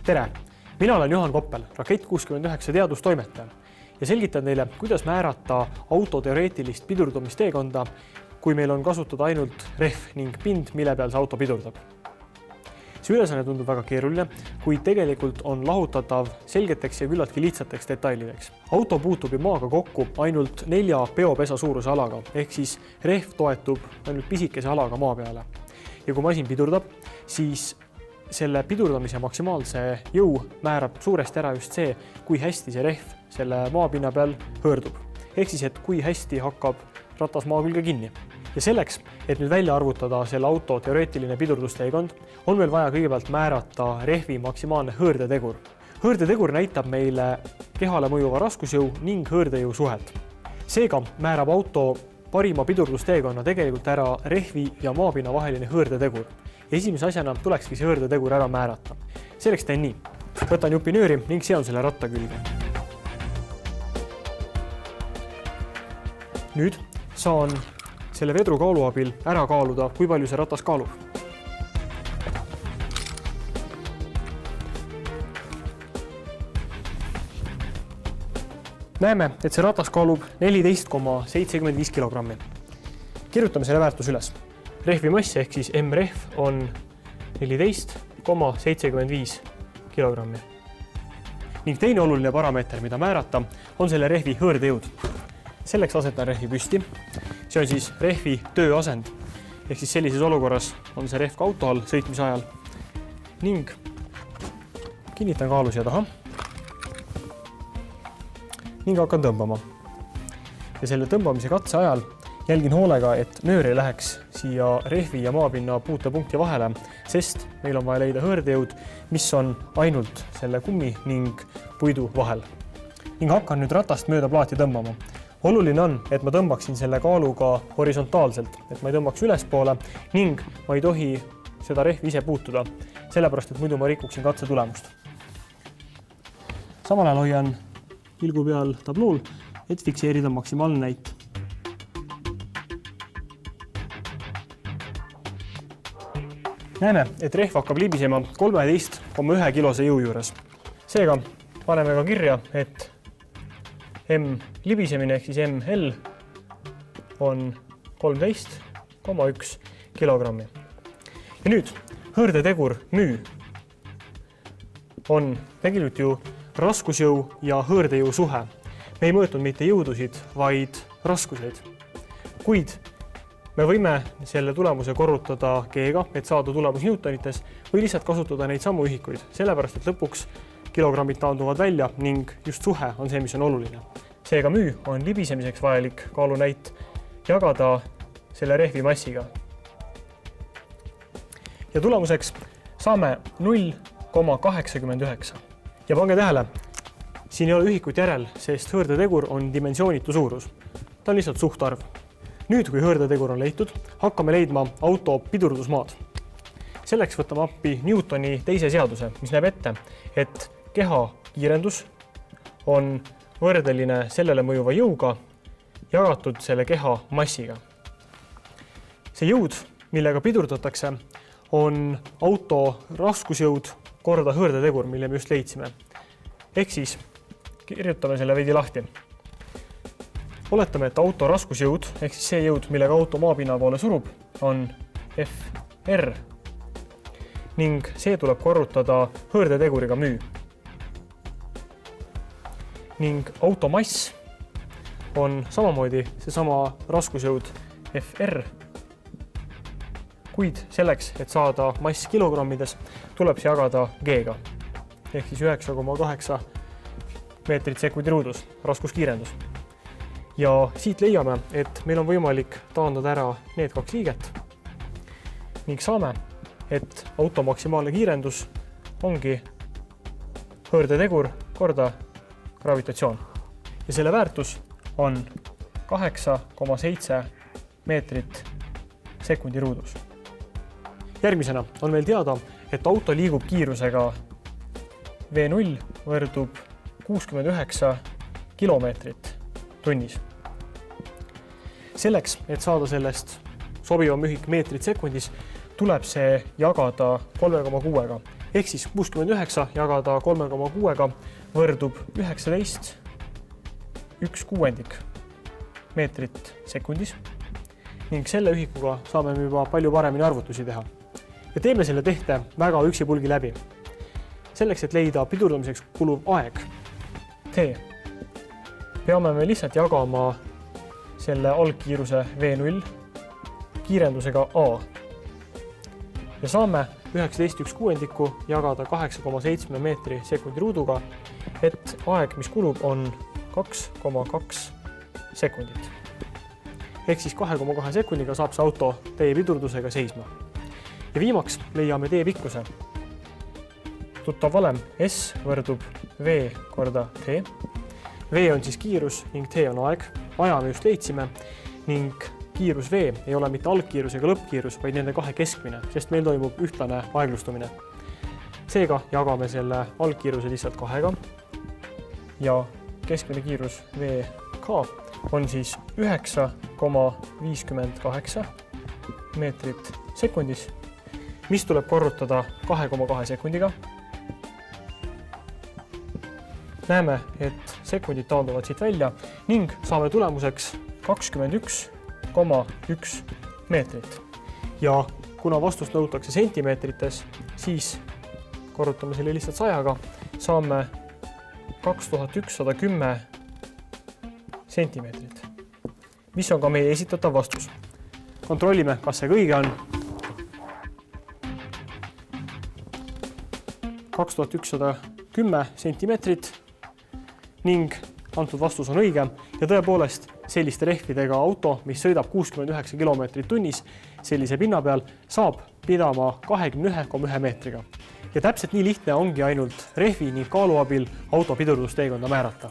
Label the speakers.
Speaker 1: Tere! Mina olen Juhan Koppel, Rakett69 teadustoimetaja ja selgitan teile, kuidas määrata auto teoreetilist pidurdamisteekonda, kui meil on kasutada ainult rehv ning pind, mille peal see auto pidurdab. See ülesanne tundub väga keeruline, kuid tegelikult on lahutatav selgeteks ja küllaltki lihtsateks detailideks. Auto puutub ju maaga kokku ainult 4 peopesa suuruse alaga, ehk siis rehv toetub ainult pisikese alaga maa peale. Ja kui masin pidurdab, siis selle pidurdamise maksimaalse jõu määrab suuresti ära just see, kui hästi see rehv selle maapinna peal hõõrdub. Ehk siis, et kui hästi hakkab ratas maa külge kinni. Ja selleks, et nüüd välja arvutada selle auto teoreetiline pidurdusteekond, on meil vaja kõigepealt määrata rehvi maksimaalne hõõrdetegur. Hõõrdetegur näitab meile kehale mõjuva raskusjõu ning hõõrdejõu suhet. Seega määrab auto parima pidurdusteekonna tegelikult ära rehvi ja maapinna vaheline hõõrdetegur. Ja esimese asjana tulekski see hõõrdetegur ära määrata. Selleks teen nii. Võtan jupinööri ning seon selle ratta külge. Nüüd saan selle vedrukaalu abil ära kaaluda, kui palju see ratas kaalub. Näeme, et see ratas kaalub 14,75 kilogrammi. Kirjutame selle väärtus üles. Rehvi mass ehk siis M-rehv on 14,75 kilogrammi. Ning teine oluline parameeter, mida määrata, on selle rehvi hõõrdejõud. Selleks asetan rehvi püsti. See on siis rehvi tööasend. Ehk siis sellises olukorras on see rehv ka auto all sõitmise ajal. Ning kinnitan kaalu siia taha. Ning hakkan tõmbama. Ja selle tõmbamise katse ajal jälgin hoolega, et nöör ei läheks siia rehvi ja maapinna puutepunkti vahele, sest meil on vaja leida hõõrdejõud, mis on ainult selle kummi ning puidu vahel. Ning hakkan nüüd ratast mööda plaati tõmbama. Oluline on, et ma tõmbaksin selle kaaluga horisontaalselt, et ma ei tõmbaks ülespoole ning ma ei tohi seda rehvi ise puutuda, sellepärast, et muidu ma rikuksin katse tulemust. Samal ajal hoian pilgu peal tablool, et fikseerida maksimaalne näit. Näeme, et rehv hakkab libisema 13,1 kilose jõu juures. Seega paneme ka kirja, et M libisemine ehk siis ML on 13,1 kilogrammi. Ja nüüd hõõrdetegur müü on tegelikult ju raskusjõu ja hõõrdejõu suhe. Me ei mõõtnud mitte jõudusid, vaid raskuseid. Kuid me võime selle tulemuse korrutada G-ga, et saada tulemus newtonites või lihtsalt kasutada neid samu ühikuid, sellepärast et lõpuks kilogrammid taanduvad välja ning just suhe on see, mis on oluline. Seega müü on libisemiseks vajalik kaalunäit jagada selle rehvi massiga. Ja tulemuseks saame 0,89. Ja pange tähele, siin ei ole ühikut järel, sest hõõrdetegur on dimensioonitu suurus. Ta on lihtsalt suhtarv. Nüüd, kui hõõrdetegur on leitud, hakkame leidma auto pidurdusmaad. Selleks võtame appi Newtoni teise seaduse, mis näeb ette, et keha kiirendus on võrdeline sellele mõjuva jõuga jagatud selle keha massiga. See jõud, millega pidurdatakse, on auto raskusjõud korda hõõrdetegur, mille me just leidsime. Ehk siis kirjutame selle veidi lahti. Oletame, et auto raskusjõud, ehk siis see jõud, millega auto maapinna poole surub, on FR ning see tuleb korrutada hõõrdeteguriga müü. Ning auto mass on samamoodi seesama raskusjõud FR, kuid selleks, et saada mass kilogrammides, tuleb see jagada G-ga, ehk siis 9,8 meetrit sekundi ruudus, raskuskiirendus. Ja siit leiame, et meil on võimalik taandada ära need 2 liiget ning saame, et auto maksimaalne kiirendus ongi hõõrdetegur korda gravitatsioon. Ja selle väärtus on 8,7 meetrit sekundi ruudus. Järgmisena on meil teada, et auto liigub kiirusega V0 võrdub 69 kilomeetrit tunnis. Selleks, et saada sellest sobivam ühik meetrit sekundis, tuleb see jagada 3,6-ga. Ehk siis 69 jagada 3,6-ga võrdub 19,1/6 meetrit sekundis ning selle ühikuga saame juba palju paremini arvutusi teha. Ja teeme selle tehte väga üksipulgi läbi. Selleks, et leida pidurdamiseks kuluv aeg, T, peame me lihtsalt jagama selle algkiiruse V0 kiirendusega A. Ja saame 19,1/6 jagada 8,7 meetri sekundi ruuduga, et aeg, mis kulub, on 2,2 sekundit. Ehk siis 2,2 sekundiga saab see auto tee pidurdusega seisma. Ja viimaks leiame tee pikkuse. Tuttav valem S võrdub V korda T. V on siis kiirus ning T on aeg. Aja me just leidsime ning kiirus V ei ole mitte algkiirus ega lõppkiirus, vaid nende kahe keskmine, sest meil toimub ühtlane aeglustumine. Seega jagame selle algkiiruse lihtsalt 2-ga ja keskmine kiirus VK on siis 9,58 meetrit sekundis, mis tuleb korrutada 2,2 sekundiga. Näeme, et sekundid taanduvad siit välja ning saame tulemuseks 21,1 meetrit. Ja kuna vastust nõutakse sentimeetrites, siis korrutame selle lihtsalt 100-ga, saame 2110 sentimeetrit, mis on ka meie esitatav vastus. Kontrollime, kas see õige on. 2110 sentimeetrit ning antud vastus on õige ja tõepoolest selliste rehvidega auto, mis sõidab 69 kilomeetrit tunnis sellise pinna peal, saab pidama 21,1 meetriga. Ja täpselt nii lihtne ongi ainult rehvi ning kaalu abil auto pidurdusteekonda määrata.